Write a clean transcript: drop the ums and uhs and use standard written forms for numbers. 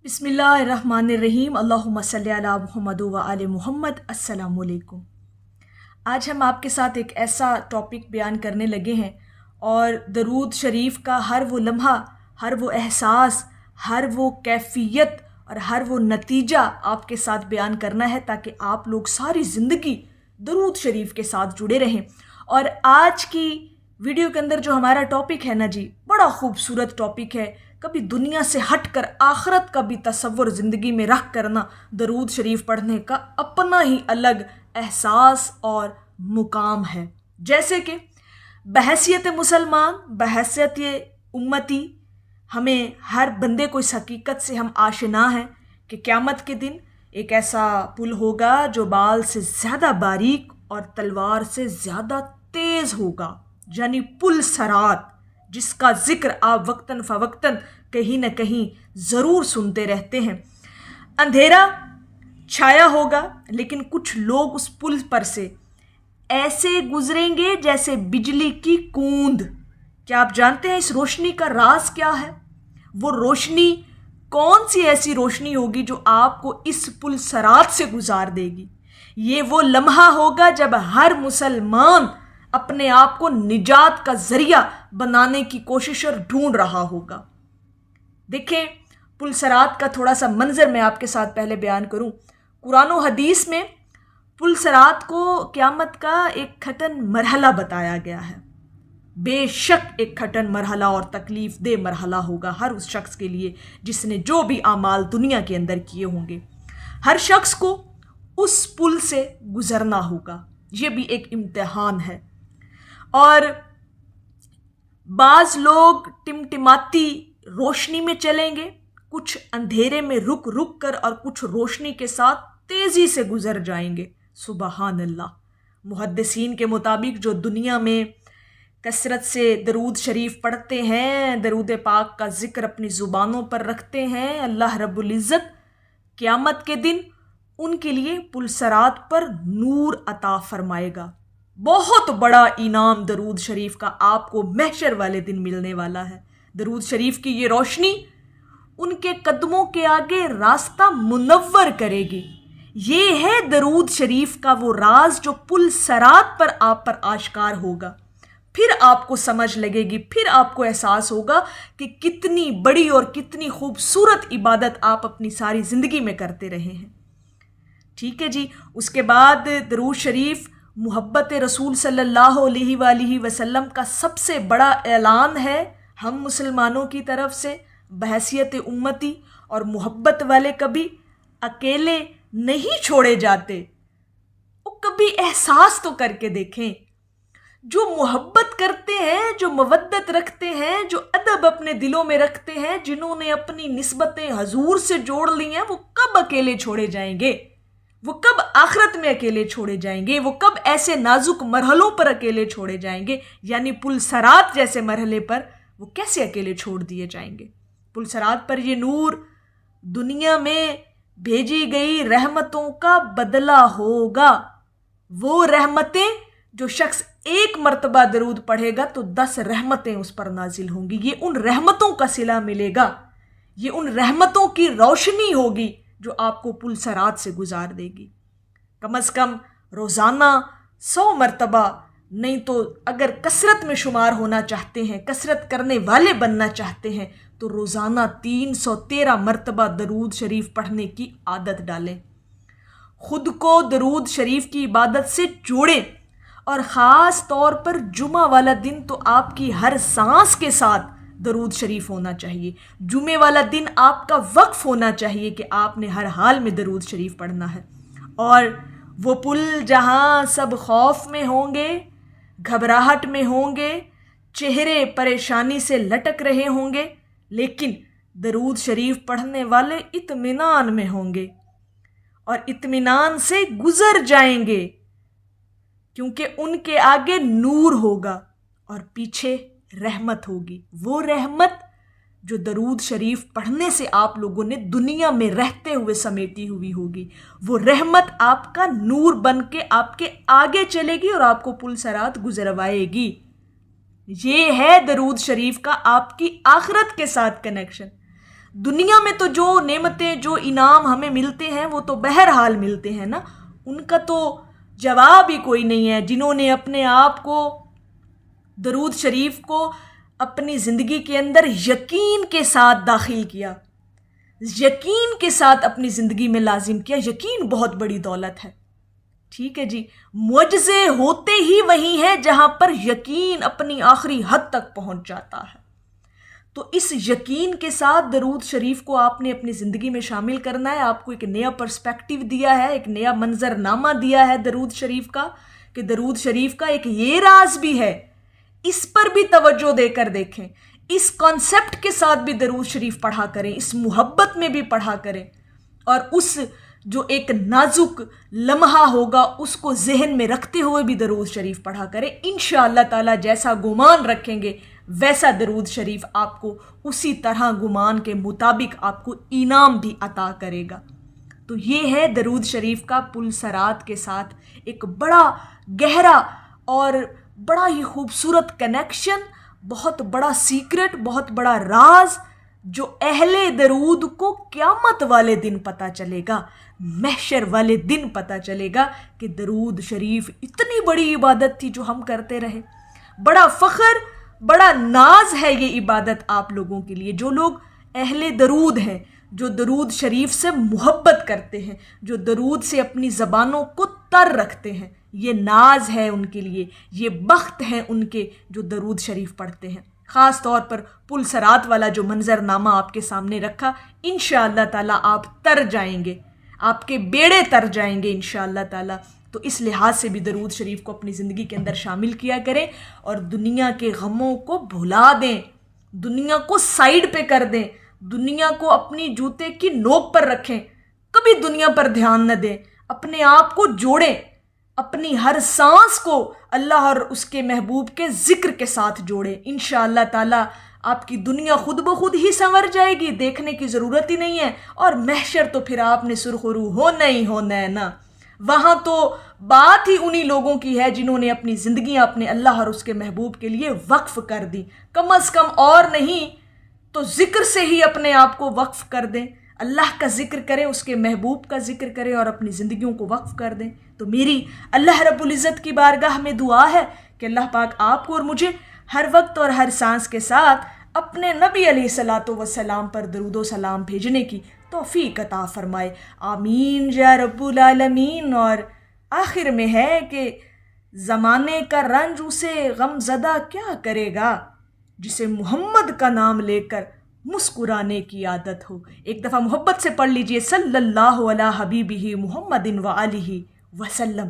بسم اللہ الرحمن الرحیم اللہم صلی علی محمد و آل محمد۔ السلام علیکم۔ آج ہم آپ کے ساتھ ایک ایسا ٹاپک بیان کرنے لگے ہیں اور درود شریف کا ہر وہ لمحہ، ہر وہ احساس، ہر وہ کیفیت اور ہر وہ نتیجہ آپ کے ساتھ بیان کرنا ہے تاکہ آپ لوگ ساری زندگی درود شریف کے ساتھ جڑے رہیں۔ اور آج کی ویڈیو کے اندر جو ہمارا ٹاپک ہے نا جی، بڑا خوبصورت ٹاپک ہے۔ کبھی دنیا سے ہٹ کر آخرت کا بھی تصور زندگی میں رکھ کرنا، درود شریف پڑھنے کا اپنا ہی الگ احساس اور مقام ہے۔ جیسے کہ بحیثیت مسلمان، بحیثیت امتی، ہمیں ہر بندے کو اس حقیقت سے ہم آشنا ہیں کہ قیامت کے دن ایک ایسا پل ہوگا جو بال سے زیادہ باریک اور تلوار سے زیادہ تیز ہوگا، یعنی پل صراط، جس کا ذکر آپ وقتاً فوقتاً کہیں نہ کہیں ضرور سنتے رہتے ہیں۔ اندھیرا چھایا ہوگا لیکن کچھ لوگ اس پل پر سے ایسے گزریں گے جیسے بجلی کی کوند۔ کیا آپ جانتے ہیں اس روشنی کا راز کیا ہے؟ وہ روشنی کون سی ایسی روشنی ہوگی جو آپ کو اس پل صراط سے گزار دے گی؟ یہ وہ لمحہ ہوگا جب ہر مسلمان اپنے آپ کو نجات کا ذریعہ بنانے کی کوشش اور ڈھونڈ رہا ہوگا۔ دیکھیں، پل صراط کا تھوڑا سا منظر میں آپ کے ساتھ پہلے بیان کروں۔ قرآن و حدیث میں پل صراط کو قیامت کا ایک کھٹن مرحلہ بتایا گیا ہے۔ بے شک ایک کھٹن مرحلہ اور تکلیف دہ مرحلہ ہوگا ہر اس شخص کے لیے جس نے جو بھی اعمال دنیا کے اندر کیے ہوں گے۔ ہر شخص کو اس پل سے گزرنا ہوگا، یہ بھی ایک امتحان ہے۔ اور بعض لوگ ٹمٹماتی روشنی میں چلیں گے، کچھ اندھیرے میں رک رک کر اور کچھ روشنی کے ساتھ تیزی سے گزر جائیں گے۔ سبحان اللہ۔ محدثین کے مطابق جو دنیا میں کثرت سے درود شریف پڑھتے ہیں، درود پاک کا ذکر اپنی زبانوں پر رکھتے ہیں، اللہ رب العزت قیامت کے دن ان کے لیے پل صراط پر نور عطا فرمائے گا۔ بہت بڑا انعام درود شریف کا آپ کو محشر والے دن ملنے والا ہے۔ درود شریف کی یہ روشنی ان کے قدموں کے آگے راستہ منور کرے گی۔ یہ ہے درود شریف کا وہ راز جو پل صراط پر آپ پر آشکار ہوگا۔ پھر آپ کو سمجھ لگے گی، پھر آپ کو احساس ہوگا کہ کتنی بڑی اور کتنی خوبصورت عبادت آپ اپنی ساری زندگی میں کرتے رہے ہیں۔ ٹھیک ہے جی۔ اس کے بعد درود شریف محبت رسول صلی اللہ علیہ وآلہ وسلم کا سب سے بڑا اعلان ہے ہم مسلمانوں کی طرف سے۔ بحیثیت امتی اور محبت والے کبھی اکیلے نہیں چھوڑے جاتے۔ وہ کبھی احساس تو کر کے دیکھیں، جو محبت کرتے ہیں، جو مودت رکھتے ہیں، جو ادب اپنے دلوں میں رکھتے ہیں، جنہوں نے اپنی نسبتیں حضور سے جوڑ لی ہیں، وہ کب اکیلے چھوڑے جائیں گے؟ وہ کب آخرت میں اکیلے چھوڑے جائیں گے؟ وہ کب ایسے نازک مرحلوں پر اکیلے چھوڑے جائیں گے؟ یعنی پل صراط جیسے مرحلے پر وہ کیسے اکیلے چھوڑ دیے جائیں گے؟ پل صراط پر یہ نور دنیا میں بھیجی گئی رحمتوں کا بدلہ ہوگا۔ وہ رحمتیں جو شخص ایک مرتبہ درود پڑھے گا تو 10 رحمتیں اس پر نازل ہوں گی۔ یہ ان رحمتوں کا صلہ ملے گا، یہ ان رحمتوں کی روشنی ہوگی جو آپ کو پل صراط سے گزار دے گی۔ کم از کم روزانہ 100 مرتبہ، نہیں تو اگر کثرت میں شمار ہونا چاہتے ہیں، کثرت کرنے والے بننا چاہتے ہیں تو روزانہ 313 مرتبہ درود شریف پڑھنے کی عادت ڈالیں۔ خود کو درود شریف کی عبادت سے جوڑیں، اور خاص طور پر جمعہ والا دن تو آپ کی ہر سانس کے ساتھ درود شریف ہونا چاہیے۔ جمعے والا دن آپ کا وقف ہونا چاہیے کہ آپ نے ہر حال میں درود شریف پڑھنا ہے۔ اور وہ پل جہاں سب خوف میں ہوں گے، گھبراہٹ میں ہوں گے، چہرے پریشانی سے لٹک رہے ہوں گے، لیکن درود شریف پڑھنے والے اطمینان میں ہوں گے اور اطمینان سے گزر جائیں گے، کیونکہ ان کے آگے نور ہوگا اور پیچھے رحمت ہوگی۔ وہ رحمت جو درود شریف پڑھنے سے آپ لوگوں نے دنیا میں رہتے ہوئے سمیٹی ہوئی ہوگی، وہ رحمت آپ کا نور بن کے آپ کے آگے چلے گی اور آپ کو پل صراط گزروائے گی۔ یہ ہے درود شریف کا آپ کی آخرت کے ساتھ کنیکشن۔ دنیا میں تو جو نعمتیں جو انعام ہمیں ملتے ہیں وہ تو بہرحال ملتے ہیں نا، ان کا تو جواب ہی کوئی نہیں ہے. جنہوں نے اپنے آپ کو درود شریف کو اپنی زندگی کے اندر یقین کے ساتھ داخل کیا، یقین کے ساتھ اپنی زندگی میں لازم کیا. یقین بہت بڑی دولت ہے. ٹھیک ہے جی، معجزے ہوتے ہی وہی ہیں جہاں پر یقین اپنی آخری حد تک پہنچ جاتا ہے. تو اس یقین کے ساتھ درود شریف کو آپ نے اپنی زندگی میں شامل کرنا ہے. آپ کو ایک نیا پرسپیکٹیو دیا ہے، ایک نیا منظر نامہ دیا ہے درود شریف کا، کہ درود شریف کا ایک یہ راز بھی ہے. اس پر بھی توجہ دے کر دیکھیں، اس کانسیپٹ کے ساتھ بھی درود شریف پڑھا کریں، اس محبت میں بھی پڑھا کریں، اور اس جو ایک نازک لمحہ ہوگا اس کو ذہن میں رکھتے ہوئے بھی درود شریف پڑھا کریں. انشاءاللہ تعالی جیسا گمان رکھیں گے ویسا درود شریف آپ کو اسی طرح گمان کے مطابق آپ کو انعام بھی عطا کرے گا. تو یہ ہے درود شریف کا پل صراط کے ساتھ ایک بڑا گہرا اور بڑا ہی خوبصورت کنیکشن، بہت بڑا سیکرٹ، بہت بڑا راز، جو اہل درود کو قیامت والے دن پتہ چلے گا، محشر والے دن پتہ چلے گا کہ درود شریف اتنی بڑی عبادت تھی جو ہم کرتے رہے. بڑا فخر، بڑا ناز ہے یہ عبادت آپ لوگوں کے لیے، جو لوگ اہل درود ہیں، جو درود شریف سے محبت کرتے ہیں، جو درود سے اپنی زبانوں کو تر رکھتے ہیں. یہ ناز ہے ان کے لیے، یہ بخت ہیں ان کے جو درود شریف پڑھتے ہیں. خاص طور پر پل صراط والا جو منظر نامہ آپ کے سامنے رکھا، انشاءاللہ تعالی آپ تر جائیں گے، آپ کے بیڑے تر جائیں گے انشاءاللہ تعالی. تو اس لحاظ سے بھی درود شریف کو اپنی زندگی کے اندر شامل کیا کریں، اور دنیا کے غموں کو بھلا دیں، دنیا کو سائیڈ پہ کر دیں، دنیا کو اپنی جوتے کی نوک پر رکھیں، کبھی دنیا پر دھیان نہ دیں. اپنے آپ کو جوڑیں، اپنی ہر سانس کو اللہ اور اس کے محبوب کے ذکر کے ساتھ جوڑیں. انشاءاللہ تعالی آپ کی دنیا خود بخود ہی سنور جائے گی، دیکھنے کی ضرورت ہی نہیں ہے. اور محشر تو پھر آپ نے سرخرو ہونا ہی ہونا ہے نا. وہاں تو بات ہی انہی لوگوں کی ہے جنہوں نے اپنی زندگیاں اپنے اللہ اور اس کے محبوب کے لیے وقف کر دی. کم از کم اور نہیں تو ذکر سے ہی اپنے آپ کو وقف کر دیں، اللہ کا ذکر کریں، اس کے محبوب کا ذکر کریں، اور اپنی زندگیوں کو وقف کر دیں. تو میری اللہ رب العزت کی بارگاہ میں دعا ہے کہ اللہ پاک آپ کو اور مجھے ہر وقت اور ہر سانس کے ساتھ اپنے نبی علیہ الصلاۃ والسلام پر درود و سلام بھیجنے کی توفیق عطا فرمائے. آمین یا رب العالمین. اور آخر میں ہے کہ زمانے کا رنج اسے غم زدہ کیا کرے گا، جسے محمد کا نام لے کر مسکرانے کی عادت ہو. ایک دفعہ محبت سے پڑھ لیجئے، صلی اللہ علی حبیبہ محمد و آلہ وسلم.